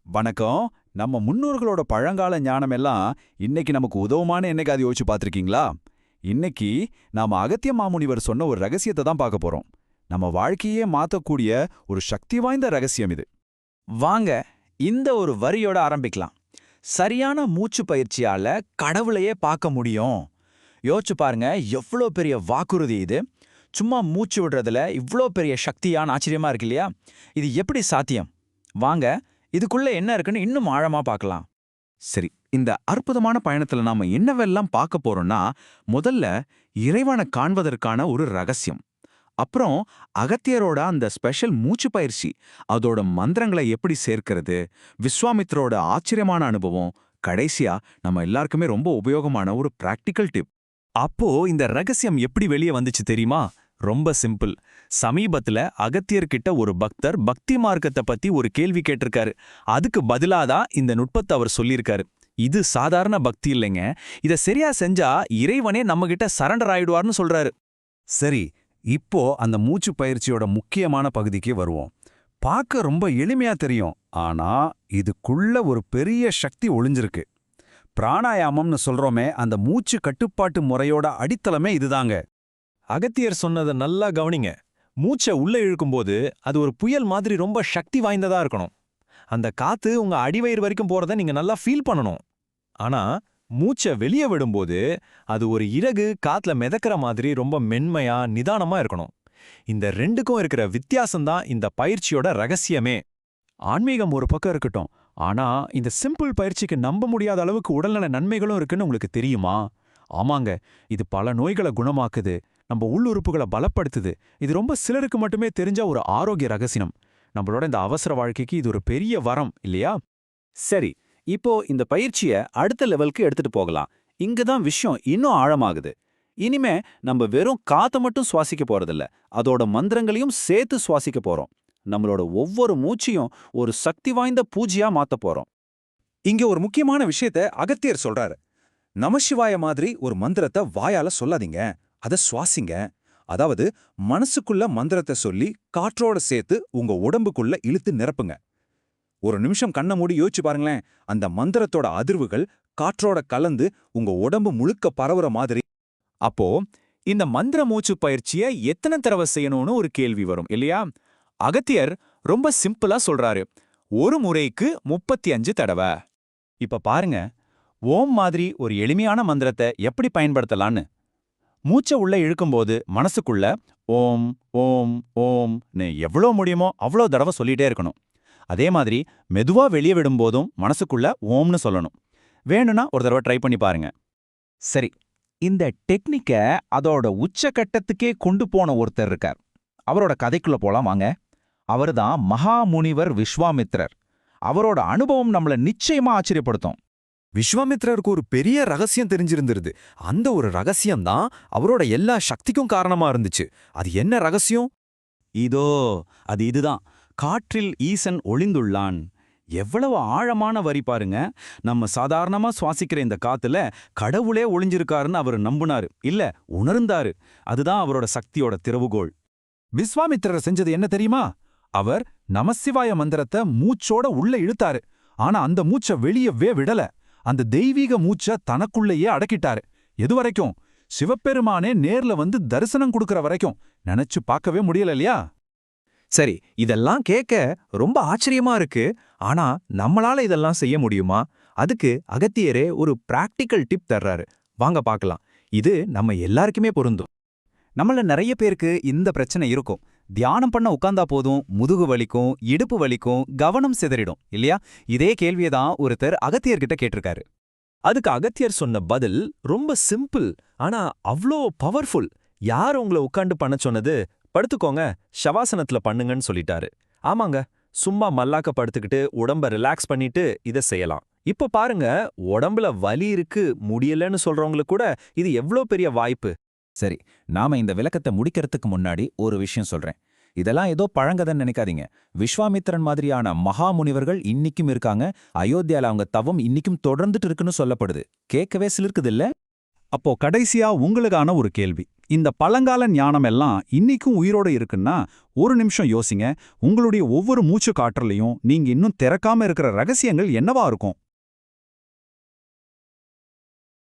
வணக்கம். நம்ம முன்னோர்களோட பழங்கால ஞானம் எல்லாம் இன்னைக்கு நமக்கு உதவுமான்னு என்னைக்காவது யோசிச்சு பார்த்திருக்கீங்களா? இன்னைக்கு நாம அகத்திய மாமுனிவர் சொன்ன ஒரு ரகசியத்தை தான் பார்க்க போறோம். நம்ம வாழ்க்கையே மாத்தக்கூடிய ஒரு சக்தி வாய்ந்த ரகசியம் இது. வாங்க இந்த ஒரு வரியோட ஆரம்பிக்கலாம். சரியான மூச்சு பயிற்சியால கடவுளையே பார்க்க முடியும். யோசிச்சு பாருங்க, எவ்வளோ பெரிய வாக்குறுதி இது. சும்மா மூச்சு விடுறதுல இவ்வளோ பெரிய சக்தியான ஆச்சரியமா இருக்கு இல்லையா? இது எப்படி சாத்தியம்? வாங்க இதுக்குள்ள என்ன இருக்குன்னு இன்னும் ஆழமா பார்க்கலாம். சரி, இந்த அற்புதமான பயணத்துல நாம என்னவெல்லாம் பார்க்க போறோம்னா, முதல்ல இறைவனை காண்பதற்கான ஒரு ரகசியம். அப்புறம் அகத்தியரோட அந்த ஸ்பெஷல் மூச்சு பயிற்சி, அதோட மந்திரங்களை எப்படி சேர்க்கிறது, விஸ்வாமித்ரோட ஆச்சரியமான அனுபவம், கடைசியா நம்ம எல்லாருக்குமே ரொம்ப உபயோகமான ஒரு பிராக்டிக்கல் டிப். அப்போ இந்த ரகசியம் எப்படி வெளியே வந்துச்சு தெரியுமா? ரொம்ப சிம்பிள். சமீபத்துல அகத்தியர்கிட்ட ஒரு பக்தர் பக்தி மார்க்கத்தை பத்தி ஒரு கேள்வி கேட்டிருக்காரு. அதுக்கு பதிலாதான் இந்த நுட்பத்தை அவர் சொல்லியிருக்காரு. இது சாதாரண பக்தி இல்லைங்க. இத சரியா செஞ்சா இறைவனே நம்மகிட்ட சரண்டர் ஆயிடுவார்னு சொல்றாரு. சரி, இப்போ அந்த மூச்சு பயிற்சியோட முக்கியமான பகுதிக்கு வருவோம். பார்க்க ரொம்ப எளிமையா தெரியும், ஆனா இதுக்குள்ள ஒரு பெரிய சக்தி ஒளிஞ்சிருக்கு. பிராணாயாமம்னு சொல்றோமே, அந்த மூச்சு கட்டுப்பாட்டு முறையோட அடித்தளமே இதுதாங்க. அகத்தியர் சொன்னதை நல்லா கவனிங்க. மூச்சை உள்ள இழுக்கும்போது அது ஒரு புயல் மாதிரி ரொம்ப சக்தி வாய்ந்ததா இருக்கணும். அந்த காத்து உங்க அடிவயிறு வரைக்கும் போறத நீங்க நல்லா ஃபீல் பண்ணணும். ஆனா மூச்சை வெளியே விடும்போது அது ஒரு இறகு காத்துல மிதக்கிற மாதிரி ரொம்ப மென்மையா நிதானமா இருக்கணும். இந்த ரெண்டுக்கும் இருக்கிற வித்தியாசம்தான் இந்த பயிற்சியோட ரகசியமே. ஆன்மீகம் ஒரு பக்கம் இருக்கட்டும், ஆனா இந்த சிம்பிள் பயிற்சிக்கு நம்ப முடியாத அளவுக்கு உடல்நல நன்மைகளும் இருக்குன்னு உங்களுக்கு தெரியுமா? ஆமாங்க, இது பல நோய்களை குணமாக்குது, நம்ம உள்ளுறுப்புகளை பலப்படுத்துது. இது ரொம்ப சிலருக்கு மட்டுமே தெரிஞ்ச ஒரு ஆரோக்கிய ரகசியம். நம்மளோட இந்த அவசர வாழ்க்கைக்கு இது ஒரு பெரிய வரம் இல்லையா? சரி, இப்போ இந்த பயிற்சியை அடுத்த லெவலுக்கு எடுத்துட்டு போகலாம். இங்கதான் விஷயம் இன்னும் ஆழமாகுது. இனிமே நம்ம வெறும் காத்த மட்டும் சுவாசிக்க போறதில்ல, அதோட மந்திரங்களையும் சேர்த்து சுவாசிக்க போறோம். நம்மளோட ஒவ்வொரு மூச்சையும் ஒரு சக்தி வாய்ந்த பூஜையா மாத்த போறோம். இங்க ஒரு முக்கியமான விஷயத்த அகத்தியர் சொல்றாரு. நமசிவாய மாதிரி ஒரு மந்திரத்தை வாயால சொல்லாதீங்க, அதை சுவாசிங்க. அதாவது மனசுக்குள்ள மந்திரத்தை சொல்லி காற்றோட சேர்த்து உங்க உடம்புக்குள்ள இழுத்து நிரப்புங்க. ஒரு நிமிஷம் கண்ணை மூடி யோசிச்சு பாருங்களேன். அந்த மந்திரத்தோட அதிர்வுகள் காற்றோட கலந்து உங்க உடம்பு முழுக்க பரவுற மாதிரி. அப்போ இந்த மந்திர மூச்சு பயிற்சியை எத்தனை தடவை செய்யணும்னு ஒரு கேள்வி வரும் இல்லையா? அகத்தியர் ரொம்ப சிம்பிளா சொல்றாரு, ஒரு முறைக்கு 35 தடவை. இப்ப பாருங்க, ஓம் மாதிரி ஒரு எளிமையான மந்திரத்தை எப்படி பயன்படுத்தலான்னு. மூச்சை உள்ள இழுக்கும்போது மனசுக்குள்ள ஓம் ஓம் ஓம்னு எவ்வளோ முடியுமோ அவ்வளோ தடவை சொல்லிட்டே இருக்கணும். அதே மாதிரி மெதுவா வெளியே விடும்போதும் மனசுக்குள்ள ஓம்னு சொல்லணும். வேணும்னா ஒரு தடவை ட்ரை பண்ணி பாருங்க. சரி, இந்த டெக்னிக்க அதோட உச்சகட்டத்துக்கே கொண்டு போன ஒருத்தர் இருக்கார். அவரோட கதைக்குள்ள போலாம் வாங்க. அவர்தான் மகாமுனிவர் விஸ்வாமித்ரர். அவரோட அனுபவம் நம்மள நிச்சயமா ஆச்சரியப்படுத்தும். விஸ்வாமித்ரருக்கு ஒரு பெரிய ரகசியம் தெரிஞ்சிருந்திருது. அந்த ஒரு ரகசியம்தான் அவரோட எல்லா சக்திக்கும் காரணமா இருந்துச்சு. அது என்ன ரகசியம்? இதோ அது இதுதான். காற்றில் ஈசன் ஒளிந்துள்ளான். எவ்வளவு ஆழமான வரி பாருங்க. நம்ம சாதாரணமா சுவாசிக்கிற இந்த காத்துல கடவுளே ஒளிஞ்சிருக்காருன்னு அவர் நம்புனாரு, இல்ல உணர்ந்தாரு. அதுதான் அவரோட சக்தியோட திறவுகோள். விஸ்வாமித்திரர் செஞ்சது என்ன தெரியுமா? அவர் நமசிவாய மந்திரத்தை மூச்சோட உள்ள இழுத்தாரு. ஆனா அந்த மூச்சை வெளியவே விடல. அந்த தெய்வீக மூச்சை தனக்குள்ளேயே அடக்கிட்டாரு. எது வரைக்கும்? சிவபெருமானே நேர்ல வந்து தரிசனம் கொடுக்கற வரைக்கும். நினைச்சு பார்க்கவே முடியல இல்லையா? சரி, இதெல்லாம் கேட்க ரொம்ப ஆச்சரியமா இருக்கு. ஆனா நம்மளால இதெல்லாம் செய்ய முடியுமா? அதுக்கு அகத்தியரே ஒரு பிராக்டிக்கல் டிப் தர்றாரு. வாங்க பார்க்கலாம். இது நம்ம எல்லாருக்குமே பொருந்தும். நம்மள நிறைய பேருக்கு இந்த பிரச்சனை இருக்கும். தியானம் பண்ண உட்கார்ந்தா போதும் முதுகு வலிக்கும், இடுப்பு வலிக்கும், கவனம் சிதறிடும் இல்லையா? இதே கேள்வியை தான் ஒருத்தர் அகத்தியர்கிட்ட கேட்டிருக்காரு. அதுக்கு அகத்தியர் சொன்ன பதில் ரொம்ப சிம்பிள், ஆனா அவ்ளோ பவர்ஃபுல். யார் உங்களை உட்காந்து பண்ண சொன்னது? படுத்துக்கோங்க, ஷவாசனத்துல பண்ணுங்கன்னு சொல்லிட்டாரு. ஆமாங்க, சும்மா மல்லாக்க படுத்துக்கிட்டு உடம்ப ரிலாக்ஸ் பண்ணிட்டு இதை செய்யலாம். இப்ப பாருங்க, உடம்புல வலி இருக்கு முடியலன்னு சொல்றவங்களுக்கு கூட இது எவ்ளோ பெரிய வாய்ப்பு. சரி, நாம இந்த விளக்கத்தை முடிக்கிறதுக்கு முன்னாடி ஒரு விஷயம் சொல்றேன். இதெல்லாம் ஏதோ பழங்கதன்னு நினைக்காதீங்க. விஸ்வாமித்திரன் மாதிரியான மகாமுனிவர்கள் இன்னிக்கும் இருக்காங்க. அயோத்தியால அவங்க தவம் இன்னிக்கும் தொடர்ந்துட்டு இருக்குன்னு சொல்லப்படுது. கேட்கவே சிலிருக்குது இல்ல? அப்போ கடைசியா உங்களுக்கான ஒரு கேள்வி. இந்த பழங்கால ஞானம் எல்லாம் இன்னிக்கும் உயிரோட இருக்குன்னா ஒரு நிமிஷம் யோசிங்க, உங்களுடைய ஒவ்வொரு மூச்சு காற்றுலையும் நீங்க இன்னும் திறக்காம இருக்கிற ரகசியங்கள் என்னவா இருக்கும்?